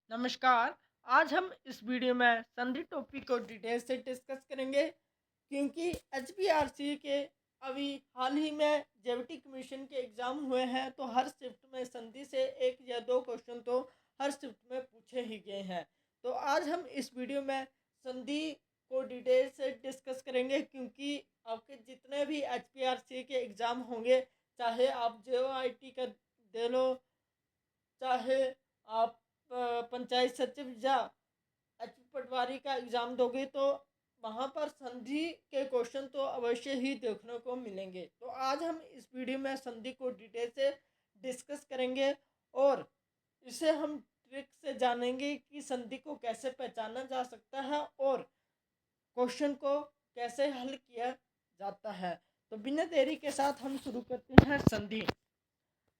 नमस्कार। आज हम इस वीडियो में संधि टॉपिक को डिटेल से डिस्कस करेंगे क्योंकि एचपीआरसी के अभी हाल ही में जेवीटी कमीशन के एग्ज़ाम हुए हैं, तो हर शिफ्ट में संधि से एक या दो क्वेश्चन तो हर शिफ्ट में पूछे ही गए हैं। तो आज हम इस वीडियो में संधि को डिटेल से डिस्कस करेंगे क्योंकि आपके जितने भी एचपीआरसी के एग्ज़ाम होंगे, चाहे आप जेओआईटी का दे लो, चाहे आप पंचायत सचिव या एच पटवारी का एग्ज़ाम दोगे, तो वहाँ पर संधि के क्वेश्चन तो अवश्य ही देखने को मिलेंगे। तो आज हम इस वीडियो में संधि को डिटेल से डिस्कस करेंगे और इसे हम ट्रिक से जानेंगे कि संधि को कैसे पहचाना जा सकता है और क्वेश्चन को कैसे हल किया जाता है। तो बिना देरी के साथ हम शुरू करते हैं। संधि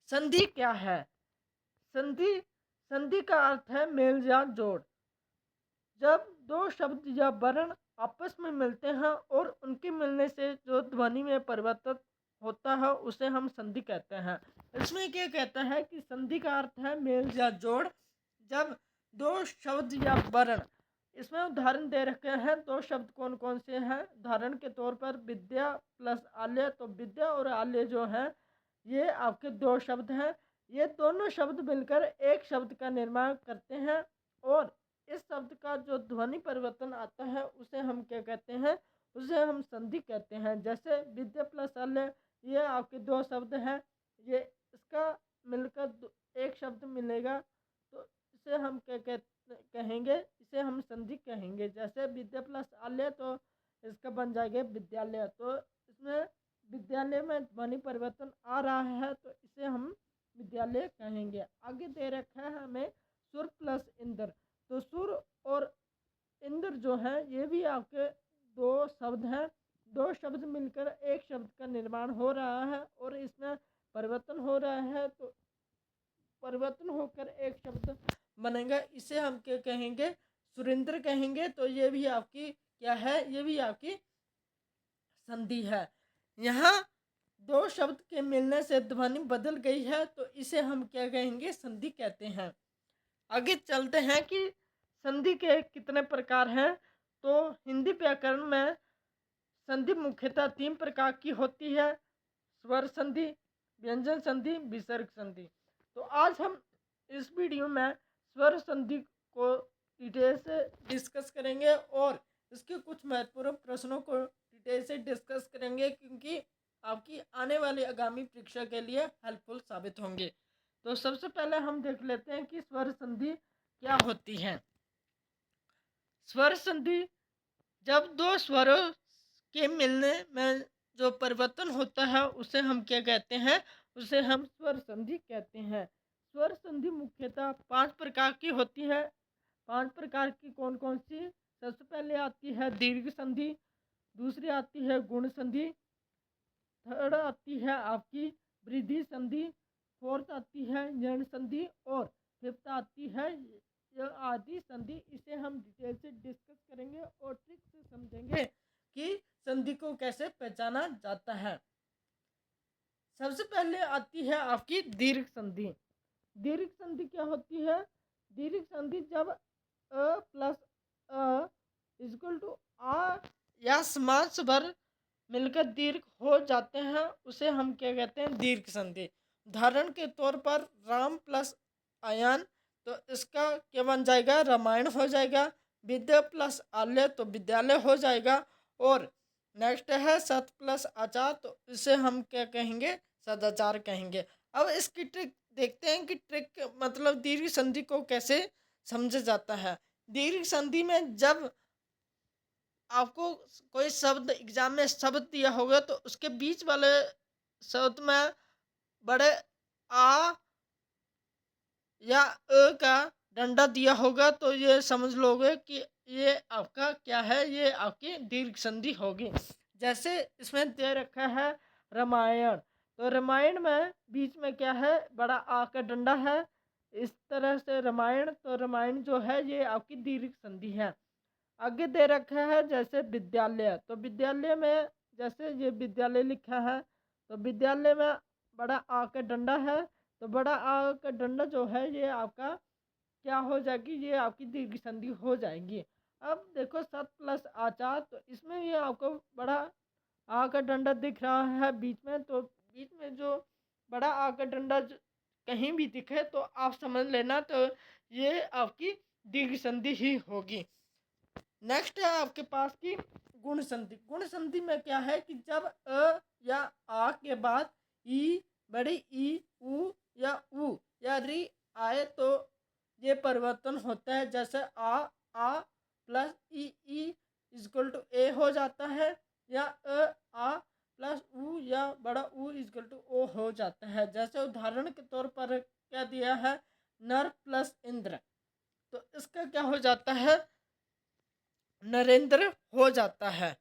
संधि क्या है? संधि संधि का अर्थ है मेल या जोड़। जब दो शब्द या वर्ण आपस में मिलते हैं और उनके मिलने से जो ध्वनि में परिवर्तन होता है उसे हम संधि कहते हैं। इसमें क्या कहता है कि संधि का अर्थ है मेल या जोड़। जब दो शब्द या वर्ण, इसमें उदाहरण दे रखे हैं, दो शब्द कौन कौन से हैं? उदाहरण के तौर पर विद्या प्लस आल्य। तो विद्या और आल्य जो है ये आपके दो शब्द हैं। ये दोनों शब्द मिलकर एक शब्द का निर्माण करते हैं और इस शब्द का जो ध्वनि परिवर्तन आता है उसे हम क्या कहते हैं? उसे हम संधि कहते हैं। जैसे विद्या प्लस आल्य, ये आपके दो शब्द हैं, ये इसका मिलकर एक शब्द मिलेगा, तो इसे हम क्या कहेंगे? इसे हम संधि कहेंगे। जैसे विद्या प्लस आल्य, तो इसका बन जाएगा विद्यालय। तो इसमें विद्यालय में ध्वनि परिवर्तन आ रहा है तो इसे हम विद्यालय कहेंगे। आगे दे रखा है हमें सुर प्लस इंद्र। तो सुर और इंद्र जो है ये भी आपके दो शब्द हैं। दो शब्द मिलकर एक शब्द का निर्माण हो रहा है और इसमें परिवर्तन हो रहा है, तो परिवर्तन होकर एक शब्द बनेगा। इसे हम क्या कहेंगे? सुरेंद्र कहेंगे। तो ये भी आपकी क्या है? ये भी आपकी संधि है। यहाँ दो शब्द के मिलने से ध्वनि बदल गई है तो इसे हम क्या कहेंगे? संधि कहते हैं। आगे चलते हैं कि संधि के कितने प्रकार हैं। तो हिंदी व्याकरण में संधि मुख्यतः तीन प्रकार की होती है: स्वर संधि, व्यंजन संधि, विसर्ग संधि। तो आज हम इस वीडियो में स्वर संधि को डिटेल से डिस्कस करेंगे और इसके कुछ महत्वपूर्ण प्रश्नों को डिटेल से डिस्कस करेंगे क्योंकि आपकी आने वाली आगामी परीक्षा के लिए हेल्पफुल साबित होंगे। तो सबसे पहले हम देख लेते हैं कि स्वर संधि क्या होती है। स्वर संधि जब दो स्वरों के मिलने में जो परिवर्तन होता है उसे हम क्या कहते हैं? उसे हम स्वर संधि कहते हैं। स्वर संधि मुख्यतः पांच प्रकार की होती है। पांच प्रकार की कौन कौन सी? सबसे पहले आती है दीर्घ संधि, दूसरी आती है गुण संधि, थर्ड आती है आपकी वृद्धि संधि, फोर्थ आती है यण संधि और फिफ्थ आती है आदि संधि। इसे हम डिटेल से डिस्कस करेंगे और ट्रिक से समझेंगे कि संधि को कैसे पहचाना जाता है। सबसे पहले आती है आपकी दीर्घ संधि। दीर्घ संधि क्या होती है? दीर्घ संधि जब अ प्लस अ इक्वल टू आ या समान स्वर मिलकर दीर्घ हो जाते हैं उसे हम क्या कहते हैं? दीर्घ संधि। उदाहरण के तौर पर राम प्लस आयन, तो इसका क्या बन जाएगा? रामायण हो जाएगा। विद्या प्लस आल्य तो विद्यालय हो जाएगा। और नेक्स्ट है सत प्लस आचार, तो इसे हम क्या कहेंगे? सदाचार कहेंगे। अब इसकी ट्रिक देखते हैं कि ट्रिक मतलब दीर्घ संधि को कैसे समझा जाता है। दीर्घ संधि में जब आपको कोई शब्द एग्जाम में शब्द दिया होगा तो उसके बीच वाले शब्द में बड़े आ या अ का डंडा दिया होगा तो ये समझ लोगे कि ये आपका क्या है? ये आपकी दीर्घ संधि होगी। जैसे इसमें दे रखा है रामायण, तो रामायण में बीच में क्या है? बड़ा आ का डंडा है। इस तरह से रामायण, तो रामायण जो है ये आपकी दीर्घ संधि है। आगे दे रखा है जैसे विद्यालय, तो विद्यालय में जैसे ये विद्यालय लिखा है तो विद्यालय में बड़ा आ का डंडा है, तो बड़ा आ का डंडा जो है ये आपका क्या हो जाएगी, ये आपकी दीर्घ संधि हो जाएगी। अब देखो सत प्लस आचार, तो इसमें भी आपको बड़ा आ का डंडा दिख रहा है बीच में, तो बीच में जो बड़ा आ का डंडा कहीं भी दिखे तो आप समझ लेना, तो ये आपकी दीर्घ संधि ही होगी। नेक्स्ट है आपके पास की गुण संधि। गुण संधि में क्या है कि जब अ या आ के बाद ई, बड़ी ई, उ या री आए तो ये परिवर्तन होता है। जैसे आ प्लस ई इजकल टू ए हो जाता है, या आ प्लस उ या बड़ा उ इजकल टू ओ हो जाता है। जैसे उदाहरण के तौर पर क्या दिया है, नर प्लस इंद्र, तो इसका क्या हो जाता है, नरेंद्र हो जाता है।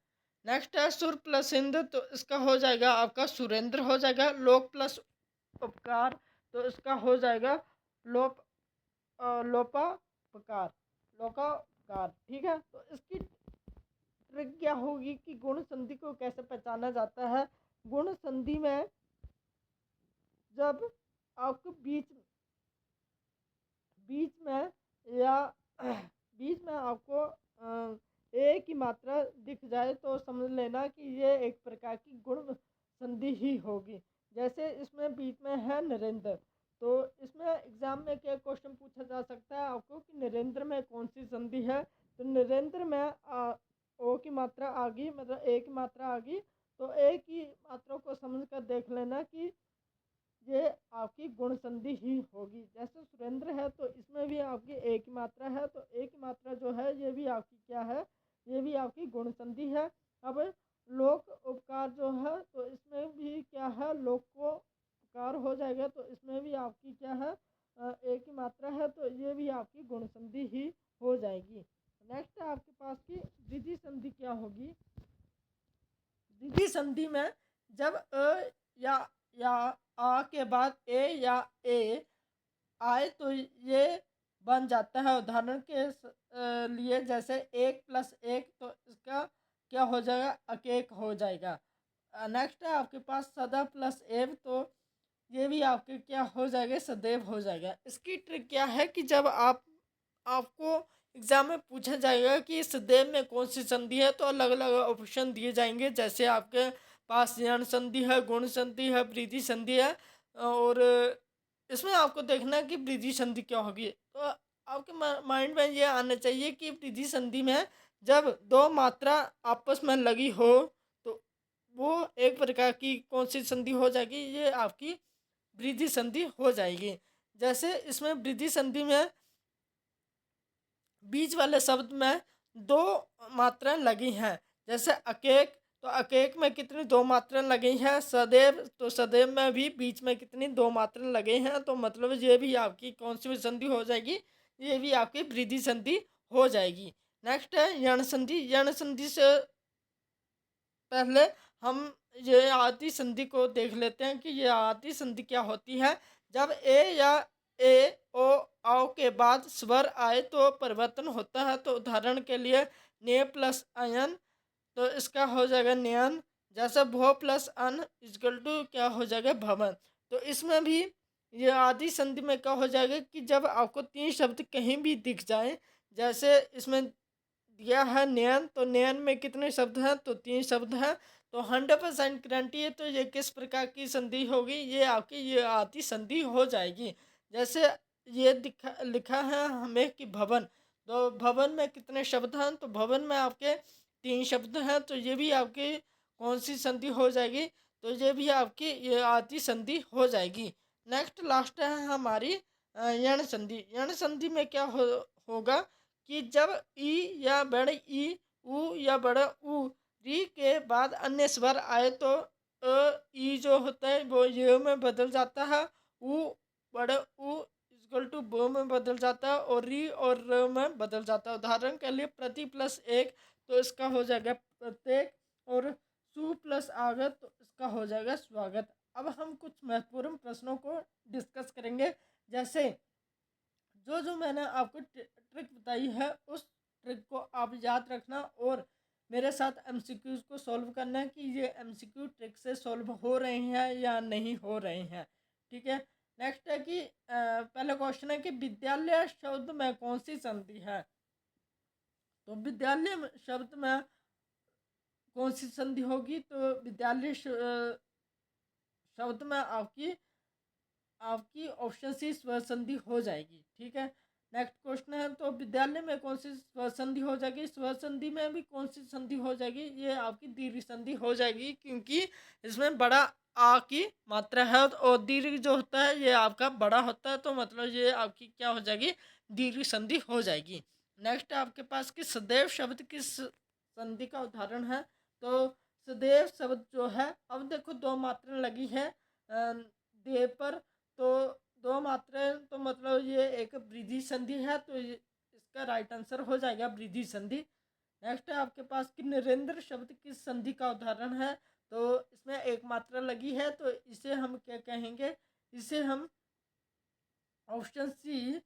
नेक्स्ट है सुर प्लस इंद्र, तो इसका हो जाएगा आपका सुरेंद्र हो जाएगा। लोक प्लस उपकार, तो इसका हो जाएगा लोप लोपापकार, लोकापकार। ठीक है, तो इसकी ट्रिक क्या होगी कि गुण संधि को कैसे पहचाना जाता है। गुण संधि में जब आपको बीच में या बीच में आपको ए की मात्रा दिख जाए तो समझ लेना कि ये एक प्रकार की गुण संधि ही होगी। जैसे इसमें बीच में है नरेंद्र, तो इसमें एग्जाम में क्या क्वेश्चन पूछा जा सकता है आपको कि नरेंद्र में कौन सी संधि है। तो नरेंद्र में ओ की मात्रा आ गई, मतलब ए की मात्रा आ गई, तो ए की मात्रा को समझ कर देख लेना कि ये आपकी गुण संधि ही होगी। जैसे सुरेंद्र है तो इसमें भी आपकी एक ही मात्रा है, तो एक ही मात्रा जो है ये भी आपकी क्या है, ये भी आपकी गुण संधि है। अब लोक उपकार जो है तो इसमें भी क्या है, लोक को उपकार हो जाएगा, तो इसमें भी आपकी क्या है, एक ही मात्रा है, तो ये भी आपकी गुण संधि ही हो जाएगी। नेक्स्ट है आपके पास की द्वितीय संधि क्या होगी। द्वितीय संधि में जब या आ के बाद ए या ए आए तो ये बन जाता है। उदाहरण के लिए जैसे एक प्लस एक, तो इसका क्या हो जाएगा, अकेक हो जाएगा। नेक्स्ट है आपके पास सदा प्लस एव, तो ये भी आपके क्या हो जाएगा, सदैव हो जाएगा। इसकी ट्रिक क्या है कि जब आपको एग्जाम में पूछा जाएगा कि सदैव में कौन सी संधि है, तो अलग अलग ऑप्शन दिए जाएंगे। जैसे आपके पास यण संधि है, गुण संधि है, वृद्धि संधि है, और इसमें आपको देखना है कि वृद्धि संधि क्या होगी। तो आपके माइंड में ये आना चाहिए कि वृद्धि संधि में जब दो मात्रा आपस में लगी हो तो वो एक प्रकार की कौन सी संधि हो जाएगी, ये आपकी वृद्धि संधि हो जाएगी। जैसे इसमें वृद्धि संधि में बीच वाले शब्द में दो मात्राएं लगी हैं। जैसे अकेक, तो अकेक में कितनी दो मात्राएं लगी हैं। सदैव, तो सदैव में भी बीच में कितनी दो मात्राएं लगे हैं, तो मतलब ये भी आपकी कौन सी संधि हो जाएगी, ये भी आपकी वृद्धि संधि हो जाएगी। नेक्स्ट है यण संधि। यण संधि से पहले हम ये आदि संधि को देख लेते हैं कि ये आदि संधि क्या होती है। जब ए या ए ओ आओ के बाद स्वर आए तो परिवर्तन होता है। तो उदाहरण के लिए ने प्लस अयन, तो इसका हो जाएगा नयन। जैसे भो प्लस अन इजकल टू क्या हो जाएगा, भवन। तो इसमें भी ये आदि संधि में क्या हो जाएगा कि जब आपको तीन शब्द कहीं भी दिख जाए, जैसे इसमें दिया है नयन, तो नयन में कितने शब्द हैं, तो तीन शब्द हैं, तो 100% गारंटी है। तो ये किस प्रकार की संधि होगी, ये आपकी ये आदि संधि हो जाएगी। जैसे ये लिखा है हमें कि भवन, तो भवन में कितने शब्द हैं, तो भवन में आपके तीन शब्द हैं, तो ये भी आपकी कौन सी संधि हो जाएगी, तो ये भी आपकी ये आदि संधि हो जाएगी। नेक्स्ट लास्ट है हमारी यण संधि। यण संधि में क्या होगा कि जब ई या बड़े ई, उ या बड़ा उ, री के बाद अन्य स्वर आए तो ई जो होता है वो ये में बदल जाता है, उ बड़ा उ इक्वल टू बो में बदल जाता है, और री और र में बदल जाता है। उदाहरण के लिए प्रति प्लस एक, तो इसका हो जाएगा प्रत्येक, और सु प्लस आगत, तो इसका हो जाएगा स्वागत। अब हम कुछ महत्वपूर्ण प्रश्नों को डिस्कस करेंगे। जैसे जो मैंने आपको ट्रिक बताई है उस ट्रिक को आप याद रखना, और मेरे साथ एमसीक्यूज को सॉल्व करना है कि ये एमसीक्यू ट्रिक से सॉल्व हो रहे हैं या नहीं हो रहे हैं। ठीक है, नेक्स्ट है कि पहला क्वेश्चन है कि विद्यालय शब्द में कौन सी संधि है। तो विद्यालय शब्द में कौन सी संधि होगी, तो विद्यालय शब्द में आपकी आपकी ऑप्शन सी स्वर संधि हो जाएगी। ठीक है। नेक्स्ट क्वेश्चन है, तो विद्यालय में कौन सी स्वर संधि हो जाएगी। स्वर संधि में भी कौन सी संधि हो जाएगी, ये आपकी दीर्घ संधि हो जाएगी, क्योंकि इसमें बड़ा आ की मात्रा है और दीर्घ जो होता है ये आपका बड़ा होता है, तो मतलब ये आपकी क्या हो जाएगी, दीर्घ संधि हो जाएगी। नेक्स्ट आपके पास कि सदैव शब्द किस संधि का उदाहरण है। तो सदैव शब्द जो है, अब देखो दो मात्रा लगी है दे पर, तो दो मात्रें, तो मतलब ये एक वृद्धि संधि है, तो इसका राइट आंसर हो जाएगा वृद्धि संधि। नेक्स्ट है आपके पास कि नरेंद्र शब्द किस संधि का उदाहरण है। तो इसमें एक मात्रा लगी है, तो इसे हम क्या कहेंगे, इसे हम ऑप्शन सी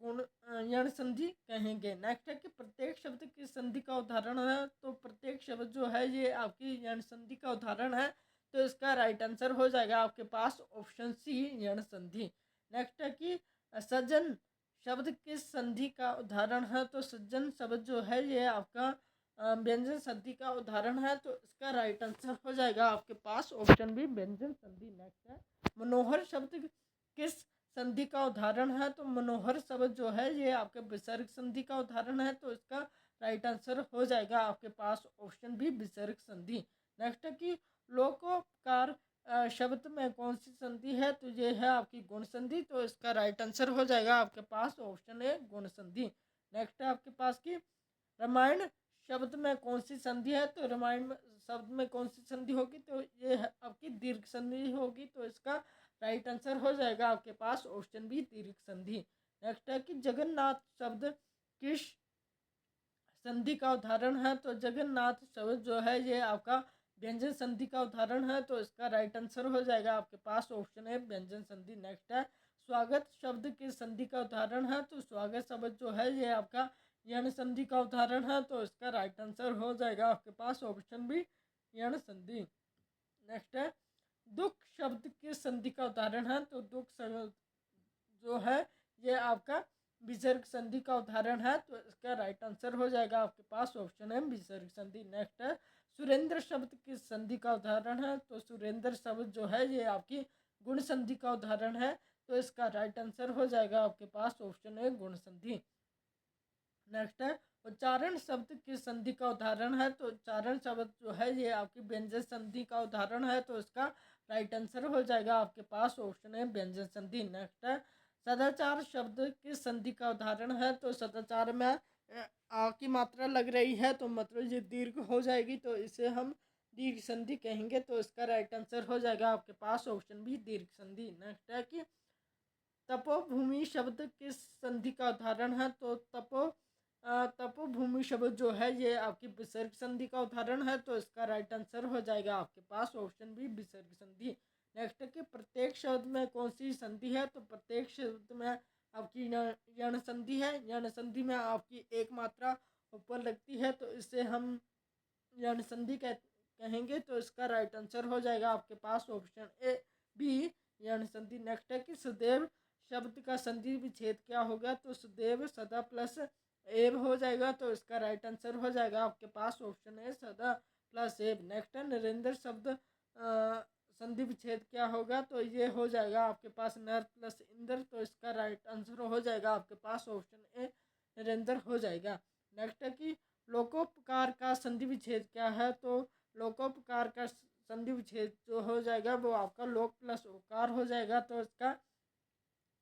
गुण यण संधि कहेंगे। नेक्स्ट है कि प्रत्येक शब्द किस संधि का उदाहरण है। तो प्रत्येक शब्द जो है ये आपकी यण संधि का उदाहरण है, तो इसका राइट आंसर हो जाएगा आपके पास ऑप्शन सी यण संधि। नेक्स्ट है कि सज्जन शब्द किस संधि का उदाहरण है। तो सज्जन शब्द जो है ये आपका व्यंजन संधि का उदाहरण है, तो इसका राइट आंसर हो जाएगा आपके पास ऑप्शन बी व्यंजन संधि। नेक्स्ट है मनोहर शब्द किस संधि का उदाहरण है। तो मनोहर शब्द जो है ये आपके विसर्ग संधि का उदाहरण है, तो इसका राइट आंसर हो जाएगा आपके पास ऑप्शन बी विसर्ग संधि। नेक्स्ट है कि लोकोपकार शब्द में कौन सी संधि है। तो ये है आपकी गुण संधि, तो इसका राइट आंसर हो जाएगा आपके पास ऑप्शन ए गुण संधि। नेक्स्ट है आपके पास कि रामायण शब्द में कौन सी संधि है। तो रामायण शब्द में कौन सी संधि होगी, तो ये आपकी दीर्घ संधि होगी, तो इसका राइट आंसर हो जाएगा आपके पास ऑप्शन बी दीर्घ संधि। नेक्स्ट है कि जगन्नाथ शब्द किस संधि का उदाहरण है। तो जगन्नाथ शब्द जो है ये आपका व्यंजन संधि का उदाहरण है, तो इसका राइट आंसर हो जाएगा आपके पास ऑप्शन है व्यंजन संधि। नेक्स्ट है स्वागत शब्द किस संधि का उदाहरण है। तो स्वागत शब्द जो है ये आपका यण संधि का उदाहरण है, तो इसका राइट आंसर हो जाएगा आपके पास ऑप्शन बी यण संधि। नेक्स्ट है दुख शब्द किस संधि का उदाहरण है। तो दुख शब्द जो है ये आपका विसर्ग संधि का उदाहरण है, तो इसका राइट आंसर हो जाएगा आपके पास ऑप्शन है विसर्ग संधि। नेक्स्ट है सुरेंद्र शब्द किस संधि का उदाहरण है। तो सुरेंद्र शब्द जो है ये आपकी गुण संधि का उदाहरण है, तो इसका राइट आंसर हो जाएगा आपके पास ऑप्शन है गुण संधि। नेक्स्ट है उच्चारण शब्द किस संधि का उदाहरण है। तो उच्चारण शब्द जो है ये आपकी व्यंजन संधि का उदाहरण है, तो इसका राइट आंसर हो जाएगा आपके पास ऑप्शन है व्यंजन संधि। नेक्स्ट है सदाचार शब्द किस संधि का उदाहरण है। तो सदाचार में आ की मात्रा लग रही है, तो मतलब ये दीर्घ हो जाएगी, तो इसे हम दीर्घ संधि कहेंगे, तो इसका राइट आंसर हो जाएगा आपके पास ऑप्शन भी दीर्घ संधि। नेक्स्ट है कि तपोभूमि शब्द किस संधि का उदाहरण है। तो तपोभूमि शब्द जो है ये आपकी विसर्ग संधि का उदाहरण है, तो इसका राइट आंसर हो जाएगा आपके पास ऑप्शन बी विसर्ग संधि। नेक्स्ट है कि प्रत्येक शब्द में कौन सी संधि है। तो प्रत्येक शब्द में आपकी यण संधि है। यण संधि में आपकी एक मात्रा ऊपर लगती है, तो इसे हम यण संधि कहेंगे, तो इसका राइट आंसर हो जाएगा आपके पास ऑप्शन ए बी यण संधि। नेक्स्ट है कि सदैव शब्द का संधि विच्छेद क्या होगा। तो सदैव सदा प्लस एव हो जाएगा, तो इसका राइट आंसर हो जाएगा आपके पास ऑप्शन है सदा प्लस एव। नेक्स्ट है नरेंद्र शब्द संधि विच्छेद क्या होगा। तो ये हो जाएगा आपके पास नर प्लस इंद्र, तो इसका राइट आंसर हो जाएगा आपके पास ऑप्शन ए नरेंद्र हो जाएगा। नेक्स्ट है कि लोकोपकार का संधि विच्छेद क्या है। तो लोकोपकार का संधि विच्छेद जो हो जाएगा वो आपका लोक प्लस उकार हो जाएगा, तो इसका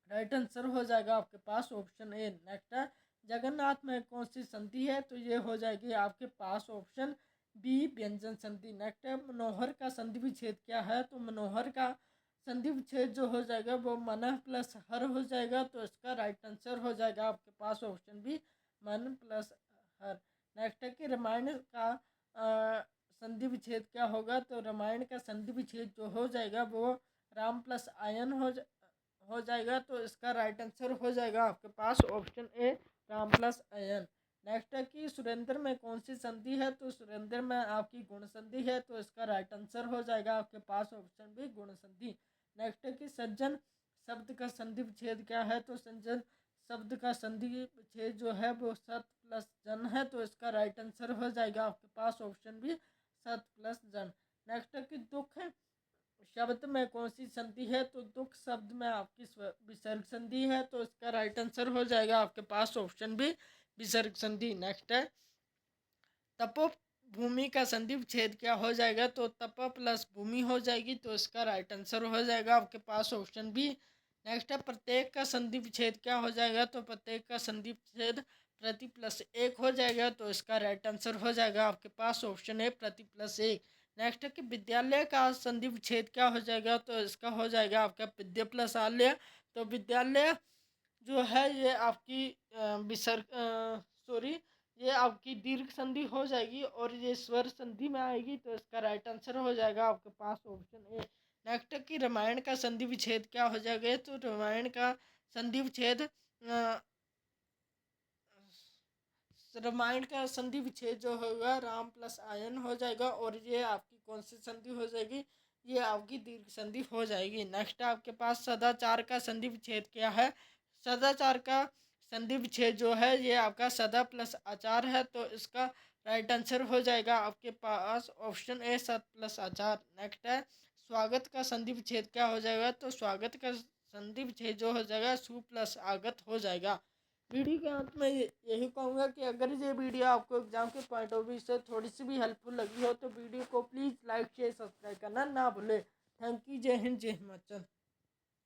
राइट आंसर हो जाएगा आपके पास ऑप्शन ए। नेक्स्ट है जगन्नाथ में कौन सी संधि है। तो ये हो जाएगी आपके पास ऑप्शन बी व्यंजन संधि। नेक्स्ट है मनोहर का संधि विच्छेद क्या है। तो मनोहर का संधि विच्छेद जो हो जाएगा वो मन प्लस हर हो जाएगा, तो इसका राइट आंसर हो जाएगा आपके पास ऑप्शन बी मन प्लस हर। नेक्स्ट है कि रामायण का संधि विच्छेद क्या होगा। तो रामायण का संधि विच्छेद जो हो जाएगा वो राम प्लस आयन हो जाएगा, तो इसका राइट आंसर हो जाएगा आपके पास option A Ram plus Ayan. Next है कि सुरेंद्र में कौन सी संधि है। तो सुरेंद्र में आपकी गुण संधि है, तो इसका राइट आंसर हो जाएगा आपके पास ऑप्शन बी गुण संधि। नेक्स्ट है कि सज्जन शब्द का संधि विच्छेद क्या है, तो सज्जन शब्द का संधि विच्छेद जो है वो सत प्लस जन है, तो इसका राइट आंसर हो जाएगा आपके पास ऑप्शन भी सत प्लस जन। नेक्स्ट है कि दुख शब्द में कौन सी संधि है, तो दुख शब्द में आपकी विसर्ग संधि है, तो इसका राइट आंसर हो जाएगा आपके पास ऑप्शन भी विसर्ग संधि। नेक्स्ट है तपो भूमि का संधि विच्छेद क्या हो जाएगा, तो तप प्लस भूमि हो जाएगी, तो इसका राइट आंसर हो जाएगा आपके पास ऑप्शन बी। नेक्स्ट है प्रत्येक का संधि विच्छेद क्या हो जाएगा, तो प्रत्येक का संधि विच्छेद प्रति प्लस एक हो जाएगा, तो इसका राइट आंसर हो जाएगा आपके पास ऑप्शन है प्रति प्लस एक। नेक्स्ट है कि विद्यालय का संधि विच्छेद क्या हो जाएगा, तो इसका हो जाएगा आपका विद्या प्लस आलय, तो विद्यालय जो है ये आपकी विसर्ग सॉरी ये आपकी दीर्घ संधि हो जाएगी और ये स्वर संधि में आएगी, तो इसका राइट आंसर हो जाएगा आपके पास ऑप्शन ए। नेक्स्ट कि रामायण का संधि विच्छेद क्या हो जाएगा, तो रामायण का संधि विच्छेद रामायण का संधि विच्छेद जो होगा राम प्लस आयन हो जाएगा, और ये आपकी कौन सी संधि हो जाएगी, ये आपकी दीर्घ संधि हो जाएगी। नेक्स्ट आपके पास सदाचार का संधि विच्छेद क्या है, सदाचार का संधि विच्छेद जो है ये आपका सदा प्लस आचार है, तो इसका राइट आंसर हो जाएगा आपके पास ऑप्शन ए सत प्लस आचार। नेक्स्ट है स्वागत का संधि विच्छेद क्या हो जाएगा, तो स्वागत का संधि विच्छेद जो हो जाएगा सु प्लस आगत हो जाएगा। वीडियो के अंत में यही कहूँगा कि अगर ये वीडियो आपको एग्जाम के पॉइंट ऑफ व्यू से थोड़ी सी भी हेल्पफुल लगी हो तो वीडियो को प्लीज़ लाइक शेयर सब्सक्राइब करना ना भूलें। Thank you. जय हिंद जय हिमाचल।